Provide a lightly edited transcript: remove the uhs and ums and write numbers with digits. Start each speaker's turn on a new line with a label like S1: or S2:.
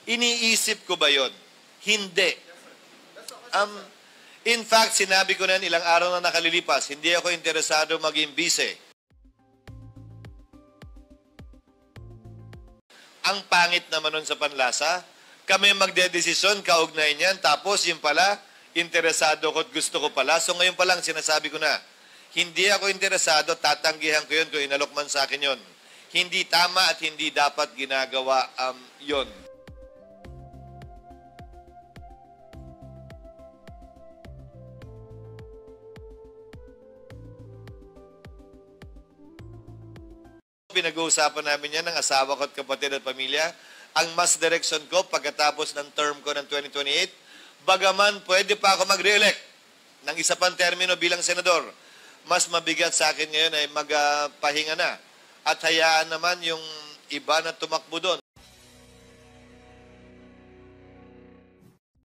S1: Iniisip ko ba yon? Hindi. In fact, sinabi ko na ilang araw na nakalilipas, hindi ako interesado maging bise. Ang pangit naman nun sa panlasa, kami magdedesisyon, kaugnay niyan, tapos yung pala, interesado ko at gusto ko pala. So ngayon pa lang, sinasabi ko na, hindi ako interesado, tatanggihan ko yun kung inalok man sa akin yun. Hindi tama at hindi dapat ginagawa yun. Pinag-uusapan namin yan ng asawa ko at kapatid at pamilya. Ang mas direksyon ko pagkatapos ng term ko ng 2028, bagaman pwede pa ako mag-re-elect ng isa pang termino bilang senador, mas mabigat sa akin ngayon ay magpahinga na at hayaan naman yung iba na tumakbo doon.